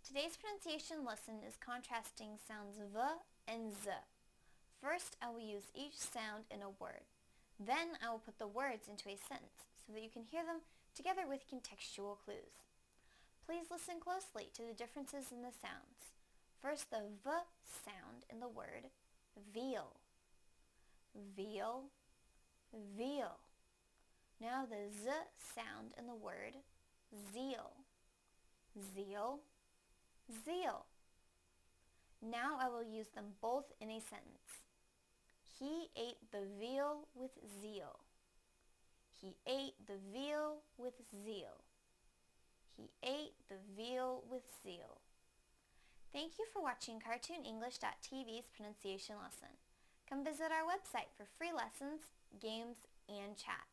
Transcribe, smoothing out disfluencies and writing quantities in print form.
Today's pronunciation lesson is contrasting sounds v and z. First, I will use each sound in a word. Then I will put the words into a sentence so that you can hear them together with contextual clues. Please listen closely to the differences in the sounds. First, the v sound in the word veal. Veal, veal. Now the z sound in the word zeal. Zeal, zeal. Now I will use them both in a sentence. He ate the veal with zeal. He ate the veal with zeal. He ate the veal with zeal. Thank you for watching CartoonEnglish.tv's pronunciation lesson. Come visit our website for free lessons, games, and chat.